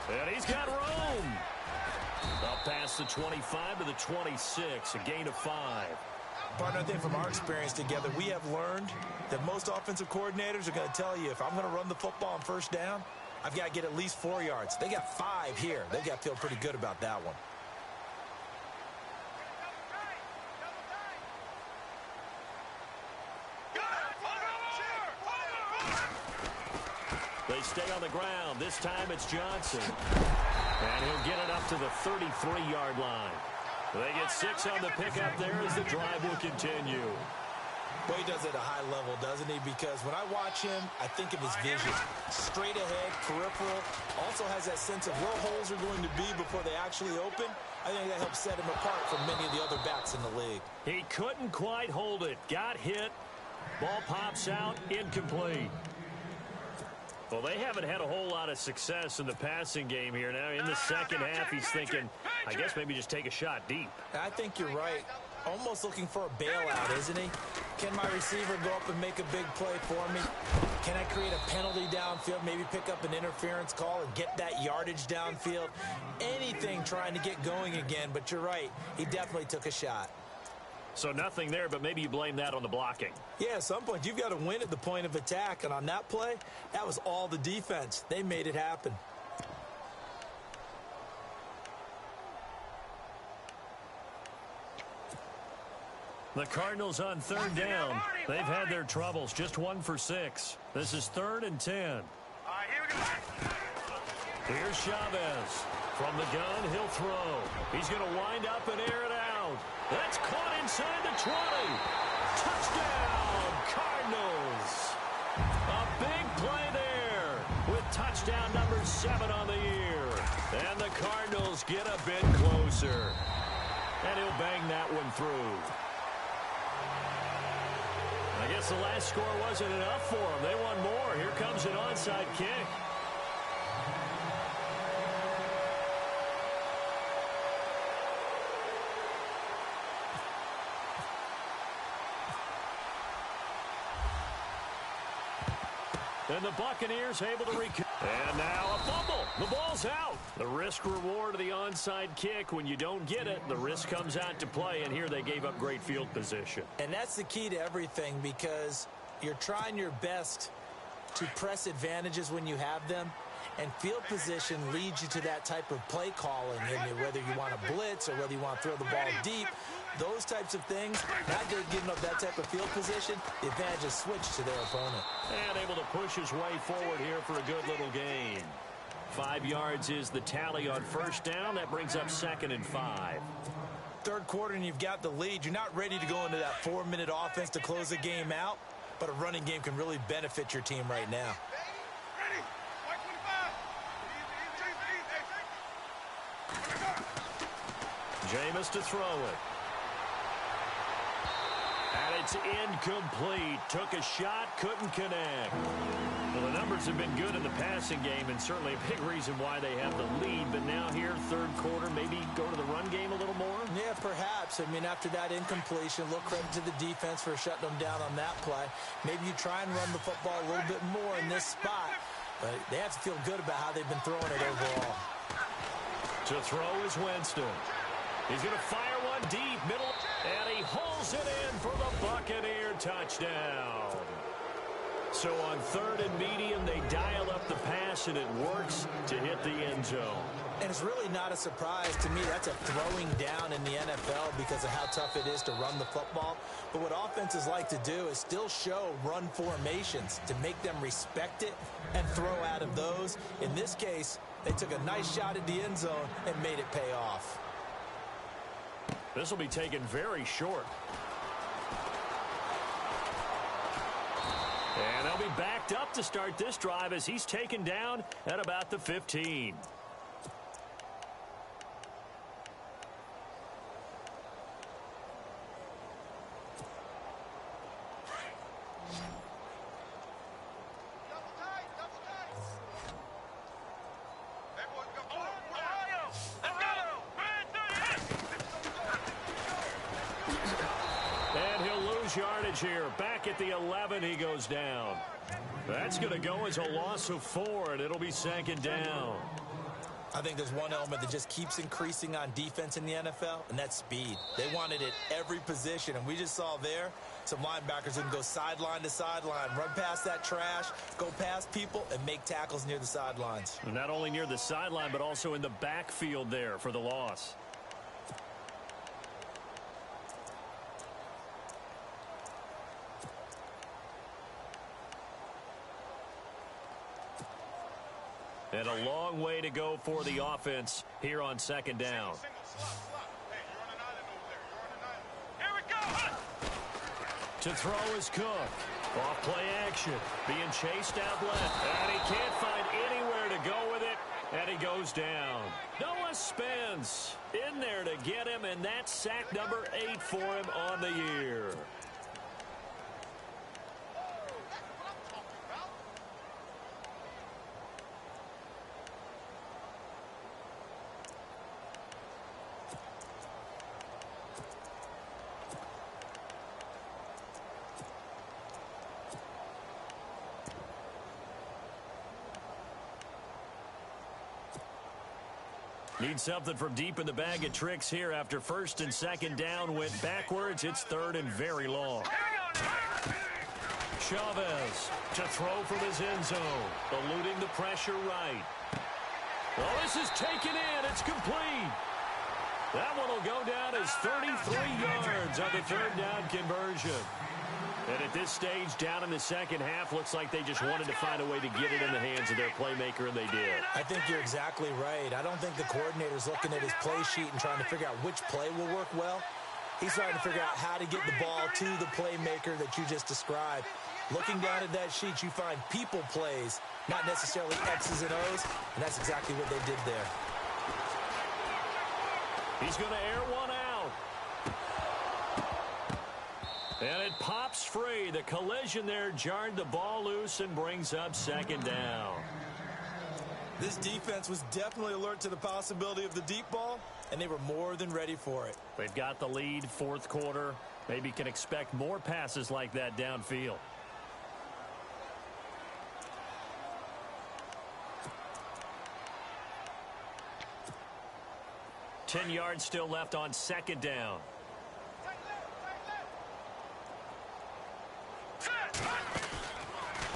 And he's got room. Up past the 25 to the 26, a gain of 5.
Partner, I think from our experience together, we have learned that most offensive coordinators are going to tell you, if I'm going to run the football on first down, I've got to get at least 4 yards. They got 5 here. They've got to feel pretty good about that one.
They stay on the ground. This time it's Johnson. And he'll get it up to the 33-yard line. They get 6 on the pickup there as the drive will continue.
Well, he does it at a high level, doesn't he? Because when I watch him, I think of his vision. Straight ahead, peripheral. Also has that sense of where holes are going to be before they actually open. I think that helps set him apart from many of the other backs in the league.
He couldn't quite hold it. Got hit. Ball pops out. Incomplete. Well, they haven't had a whole lot of success in the passing game here. Now, in the second half, he's thinking, I guess maybe just take a shot deep.
I think you're right. Almost looking for a bailout, isn't he? Can my receiver go up and make a big play for me? Can I create a penalty downfield, maybe pick up an interference call and get that yardage downfield? Anything trying to get going again, but you're right. He definitely took a shot.
So nothing there, but maybe you blame that on the blocking.
Yeah, at some point, you've got to win at the point of attack. And on that play, that was all the defense. They made it happen.
The Cardinals on third down. They've had their troubles. Just 1 for 6. This is 3rd and 10.
All right, here we go.
Here's Chavez. From the gun, he'll throw. He's going to wind up and air it out. That's caught inside the 20. Touchdown, Cardinals. A big play there with touchdown number 7 on the year. And the Cardinals get a bit closer. And he'll bang that one through. I guess the last score wasn't enough for them. They want more. Here comes an onside kick. And the Buccaneers able to recover. And now a fumble. The ball's out. The risk reward of the onside kick. When you don't get it, the risk comes out to play. And here they gave up great field position.
And that's the key to everything, because you're trying your best to press advantages when you have them. And field position leads you to that type of play calling. And whether you want to blitz or whether you want to throw the ball deep, those types of things, not giving up that type of field position, the advantage is switched to their opponent.
And able to push his way forward here for a good little gain. 5 yards is the tally on first down. That brings up 2nd and 5.
Third quarter and you've got the lead. You're not ready to go into that 4-minute offense to close the game out, but a running game can really benefit your team right now.
Ready. 125.
Jameis to throw it. And it's incomplete. Took a shot, couldn't connect. Well, the numbers have been good in the passing game, and certainly a big reason why they have the lead. But now here, third quarter, maybe go to the run game a little more?
Yeah, perhaps. I mean, after that incompletion, a little credit to the defense for shutting them down on that play. Maybe you try and run the football a little bit more in this spot. But they have to feel good about how they've been throwing it overall.
To throw is Winston. He's going to fire one deep, middle, and he hauls it in for the Buccaneer touchdown. So on 3rd and medium, they dial up the pass, and it works to hit the end zone.
And it's really not a surprise to me. That's a throwing down in the NFL because of how tough it is to run the football. But what offenses like to do is still show run formations to make them respect it and throw out of those. In this case, they took a nice shot at the end zone and made it pay off.
This will be taken very short. And they'll be backed up to start this drive as he's taken down at about the 15. Yardage here. Back at the 11, he goes down. That's going to go as a loss of 4, and it'll be 2nd down.
I think there's one element that just keeps increasing on defense in the NFL, and that's speed. They want it at every position, and we just saw there some linebackers who can go sideline to sideline, run past that trash, go past people, and make tackles near the sidelines.
Not only near the sideline, but also in the backfield there for the loss. And a long way to go for the offense here on 2nd down.
Here we go.
To throw is Cook. Off play action. Being chased out left. And he can't find anywhere to go with it. And he goes down. Noah Spence in there to get him. And that's sack number 8 for him on the year. Need something from deep in the bag of tricks here after 1st and 2nd down went backwards. It's 3rd and very long. Chavez to throw from his end zone, eluding the pressure right. Well, this is taken in. It's complete. That one will go down as 33 yards on the third down conversion. And at this stage, down in the second half, looks like they just wanted to find a way to get it in the hands of their playmaker, and they did.
I think you're exactly right. I don't think the coordinator's looking at his play sheet and trying to figure out which play will work well. He's trying to figure out how to get the ball to the playmaker that you just described. Looking down at that sheet, you find people plays, not necessarily X's and O's, and that's exactly what they did there.
He's going to air one out. And it pops free. The collision there jarred the ball loose and brings up second down.
This defense was definitely alert to the possibility of the deep ball, and they were more than ready for it.
They've got the lead, fourth quarter. Maybe can expect more passes like that downfield. Ten yards still left on second down.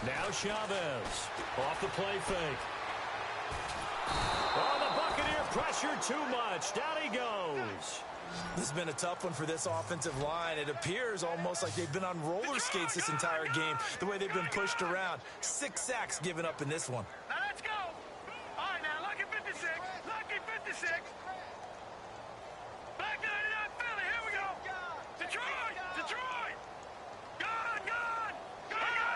Now Chavez off the play fake. Oh, the Buccaneer pressure too much. Down he goes.
This has been a tough one for this offensive line. It appears almost like they've been on roller skates this entire game, the way they've been pushed around. 6 sacks given up in this one.
Now let's go. All right, now, lucky 56. Lucky 56. Back 99 Philly. Here we go. Detroit. Detroit. Gone. Gone. Gone.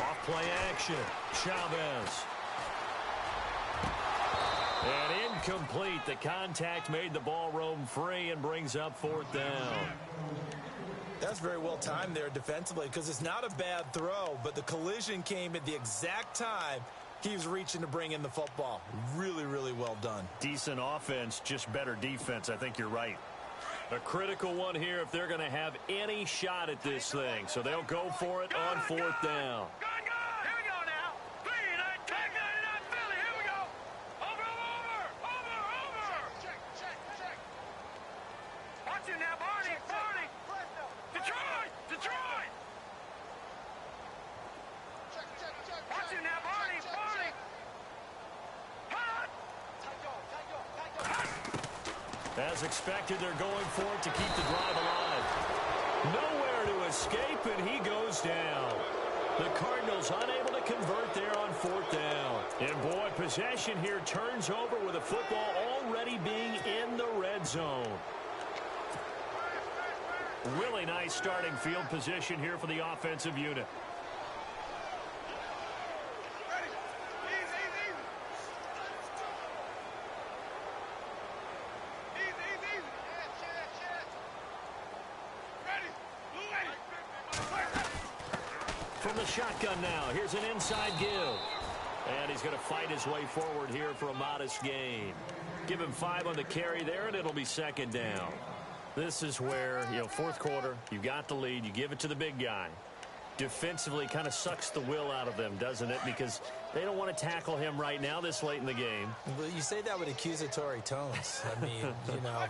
Off play action. Chavez. And incomplete. The contact made the ball roam free and brings up fourth down.
That's very well timed there defensively because it's not a bad throw, but the collision came at the exact time he was reaching to bring in the football. Really, really well done.
Decent offense, just better defense. I think you're right. A critical one here if they're going to have any shot at this thing. So they'll go for it on fourth down. As expected, they're going for it to keep the drive alive. Nowhere to escape, and he goes down. The Cardinals unable to convert there on fourth down. And boy, possession here turns over with the football already being in the red zone. Really nice starting field position here for the offensive unit. From the shotgun now, here's an inside give. And he's going to fight his way forward here for a modest gain. Give him 5 on the carry there, and it'll be second down. This is where, fourth quarter, you got the lead, you give it to the big guy. Defensively kind of sucks the will out of them, doesn't it? Because they don't want to tackle him right now this late in the game.
Well, you say that with accusatory tones. I mean,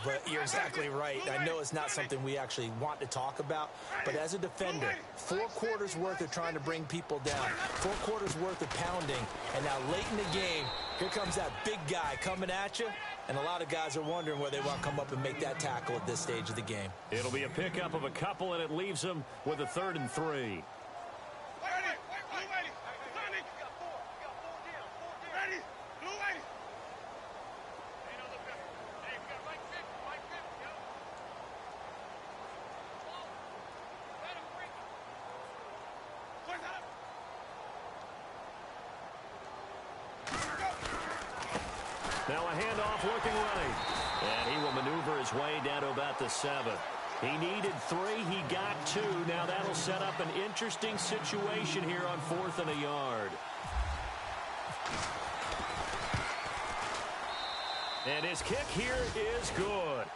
but you're exactly right. I know it's not something we actually want to talk about, but as a defender, 4 quarters worth of trying to bring people down, 4 quarters worth of pounding, and now late in the game, here comes that big guy coming at you, and a lot of guys are wondering where they want to come up and make that tackle at this stage of the game.
It'll be a pickup of a couple, and it leaves them with a 3rd and 3. Now a handoff looking right. And he will maneuver his way down to about the 7. He needed 3. He got 2. Now that'll set up an interesting situation here on 4th and a yard. And his kick here is good.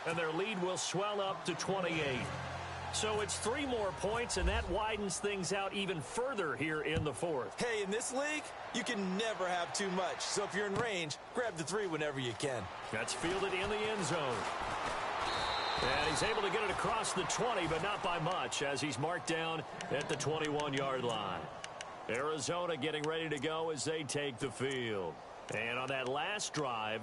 And their lead will swell up to 28. So it's 3 more points, and that widens things out even further here in the 4th.
Hey, in this league, you can never have too much. So if you're in range, grab the 3 whenever you can.
That's fielded in the end zone. And he's able to get it across the 20, but not by much, as he's marked down at the 21-yard line. Arizona getting ready to go as they take the field. And on that last drive,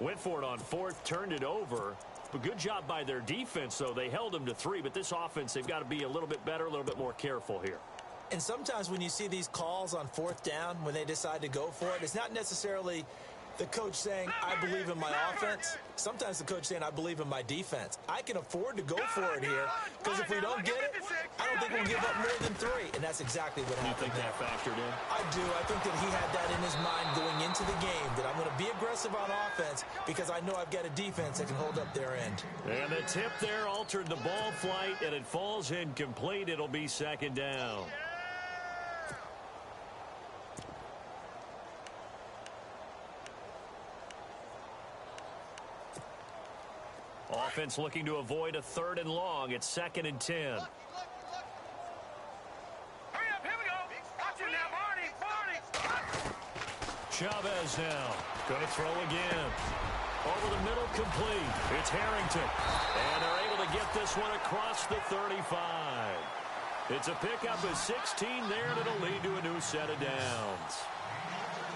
Went for it on fourth, turned it over. But good job by their defense, though. They held them to 3, but this offense, they've got to be a little bit better, a little bit more careful here.
And sometimes when you see these calls on fourth down, when they decide to go for it, it's not necessarily the coach saying, I believe in my offense. Sometimes the coach saying, I believe in my defense. I can afford to go for it here because if we don't get it, I don't think we'll give up more than 3. And that's exactly what happened.
You think that factored in?
I do. I think that he had that in his mind going into the game, that I'm going to be aggressive on offense because I know I've got a defense that can hold up their end.
And the tip there altered the ball flight, and it falls incomplete. It'll be second down. Offense looking to avoid a 3rd and long. It's 2nd and 10.
Hurry up, here we go. Watch it now, Barney.
Chavez now. Going to throw again. Over the middle, complete. It's Harrington. And they're able to get this one across the 35. It's a pickup of 16 there, and it'll lead to a new set of downs.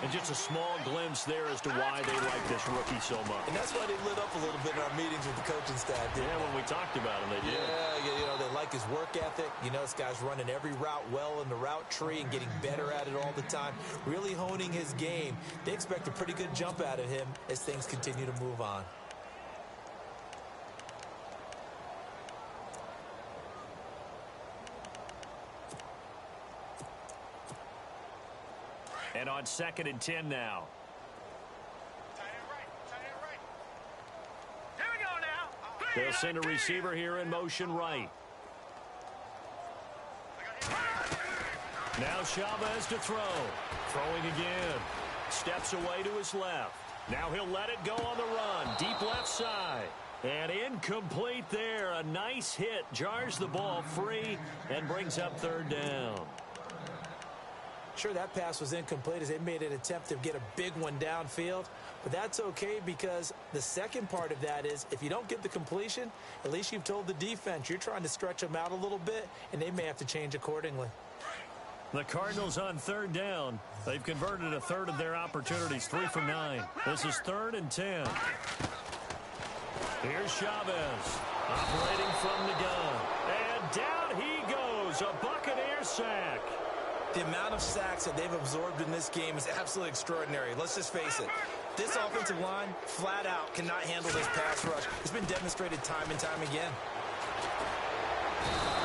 And just a small glimpse there as to why they like this rookie so much.
And that's why they lit up a little bit in our meetings with the coaching staff, didn't they?
When we talked about him, they did.
Yeah, you know, they like his work ethic. You know, this guy's running every route well in the route tree and getting better at it all the time, really honing his game. They expect a pretty good jump out of him as things continue to move on.
And on 2nd and 10 now.
Here we go now.
They'll send a receiver here in motion right. Now Chavez to throw. Throwing again. Steps away to his left. Now he'll let it go on the run. Deep left side. And incomplete there. A nice hit. Jars the ball free and brings up 3rd down.
Sure, that pass was incomplete as they made an attempt to get a big one downfield. But that's okay because the second part of that is if you don't get the completion, at least you've told the defense you're trying to stretch them out a little bit, and they may have to change accordingly.
The Cardinals on 3rd down. They've converted a 3rd of their opportunities, 3 for 9. This is 3rd and 10. Here's Chavez operating from the gun. And down he goes, a Buccaneer sack.
The amount of sacks that they've absorbed in this game is absolutely extraordinary. Let's just face it. This offensive line, flat out, cannot handle this pass rush. It's been demonstrated time and time again.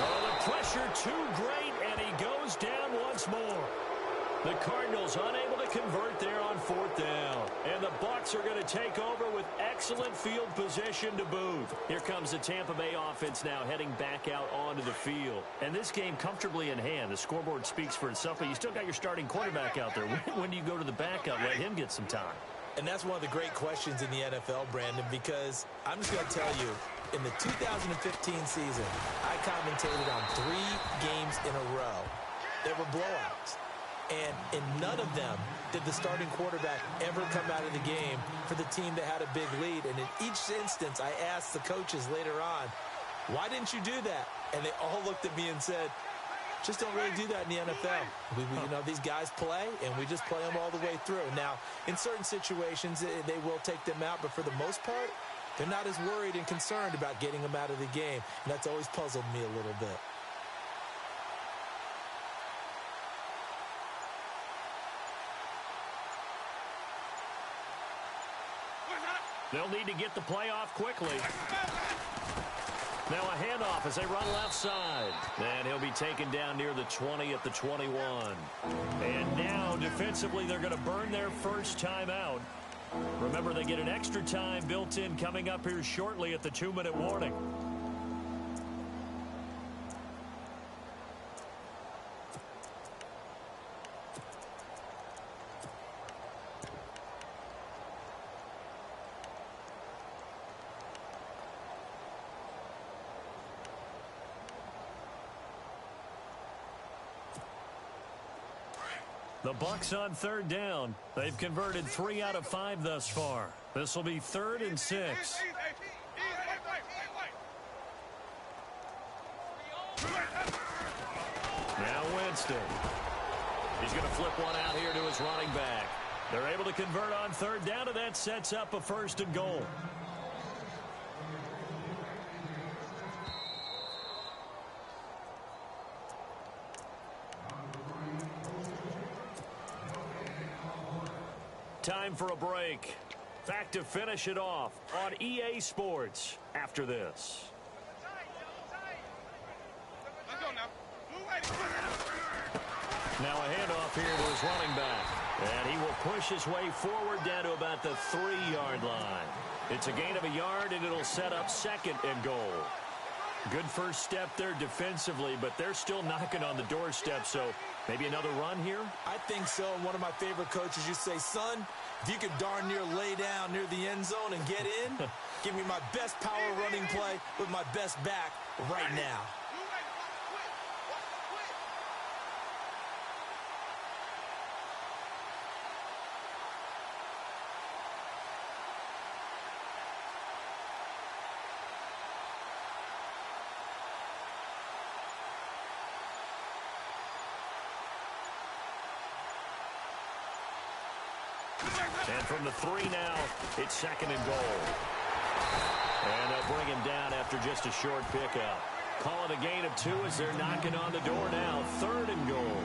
Oh, the pressure too great, and he goes down once more. The Cardinals unable to convert there on 4th down. And the Bucs are going to take over with excellent field position to boot. Here comes the Tampa Bay offense now heading back out onto the field. And this game comfortably in hand. The scoreboard speaks for itself, but you still got your starting quarterback out there. When do you go to the backup? Let him get some time.
And that's one of the great questions in the NFL, Brandon, because I'm just going to tell you, in the 2015 season, I commentated on 3 games in a row. There were blowouts. And in none of them did the starting quarterback ever come out of the game for the team that had a big lead. And in each instance, I asked the coaches later on, why didn't you do that? And they all looked at me and said, just don't really do that in the NFL. You know, these guys play, and we just play them all the way through. Now, in certain situations, they will take them out, but for the most part, they're not as worried and concerned about getting them out of the game. And that's always puzzled me a little bit.
They'll need to get the play off quickly. Now a handoff as they run left side. And he'll be taken down near the 20 at the 21. And now defensively they're going to burn their first time out. Remember, they get an extra time built in coming up here shortly at the 2-minute warning. The Bucs on 3rd down. They've converted 3 out of 5 thus far. This will be 3rd and 6. Now Winston. He's going to flip one out here to his running back. They're able to convert on third down, and that sets up a 1st and goal. Time for a break. Back to finish it off on EA Sports after this.
Let's go now.
Now a handoff here to his running back. And he will push his way forward down to about the 3-yard line. It's a gain of a yard, and it'll set up 2nd and goal. Good first step there defensively, but they're still knocking on the doorstep, so maybe another run here?
I think so. And one of my favorite coaches, you say, son, if you could darn near lay down near the end zone and get in, give me my best power running play with my best back right now.
And from the 3 now, it's 2nd and goal. And they'll bring him down after just a short pickup. Call it a gain of 2 as they're knocking on the door now. 3rd and goal.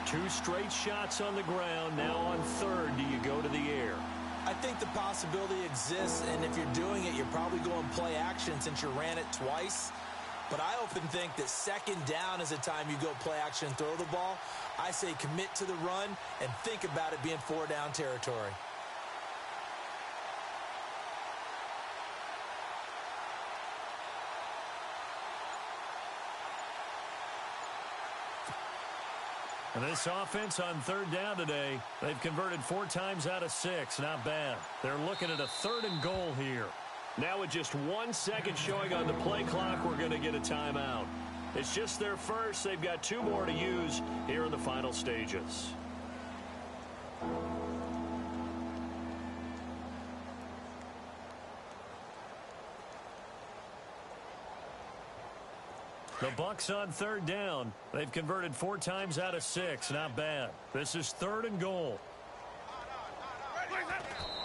2 straight shots on the ground. Now on 3rd, do you go to the air?
I think the possibility exists, and if you're doing it, you're probably going play action since you ran it twice. But I often think that 2nd down is a time you go play action and throw the ball. I say commit to the run and think about it being 4-down territory.
And this offense on 3rd down today, they've converted 4 times out of 6. Not bad. They're looking at a 3rd and goal here. Now with just 1 second showing on the play clock, we're going to get a timeout. It's just their first. They've got 2 more to use here in the final stages. The Bucs on 3rd down. They've converted 4 times out of 6. Not bad. This is 3rd and goal.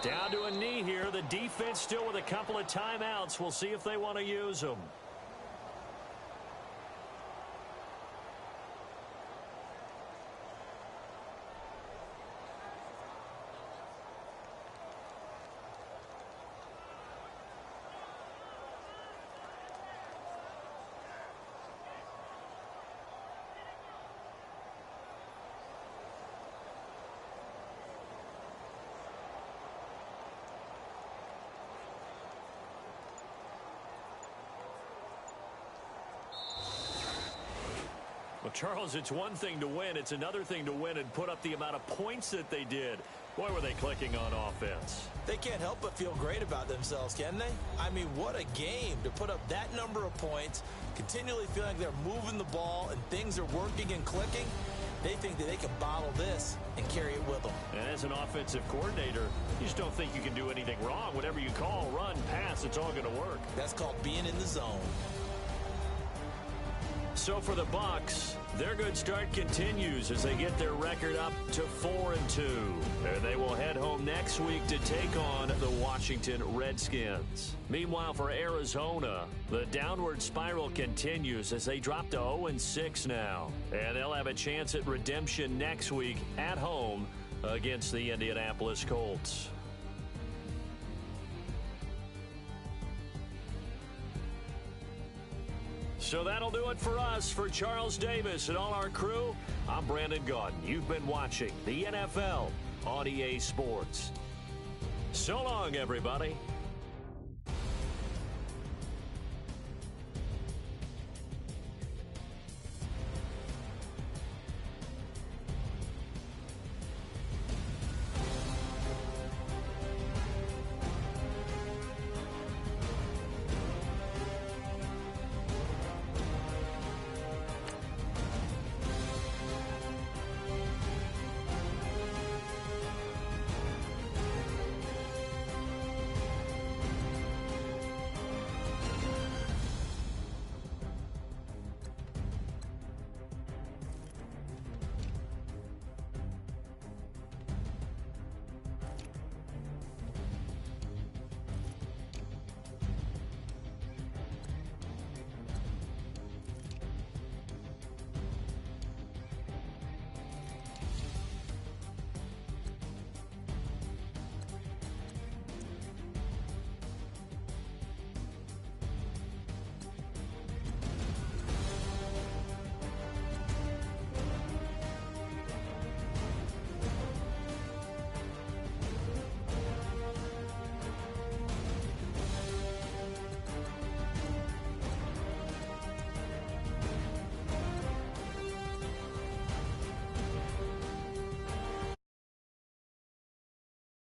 Down to a knee here. The defense still with a couple of timeouts. We'll see if they want to use them. Well, Charles, it's one thing to win. It's another thing to win and put up the amount of points that they did. Boy, were they clicking on offense.
They can't help but feel great about themselves, can they? I mean, what a game to put up that number of points, continually feeling like they're moving the ball and things are working and clicking. They think that they can bottle this and carry it with them.
And as an offensive coordinator, you just don't think you can do anything wrong. Whatever you call, run, pass, it's all going to work.
That's called being in the zone.
So for the Bucs, their good start continues as they get their record up to 4-2. And they will head home next week to take on the Washington Redskins. Meanwhile, for Arizona, the downward spiral continues as they drop to 0-6 now. And they'll have a chance at redemption next week at home against the Indianapolis Colts. So that'll do it for us. For Charles Davis and all our crew, I'm Brandon Gaudin. You've been watching the NFL on EA Sports. So long, everybody.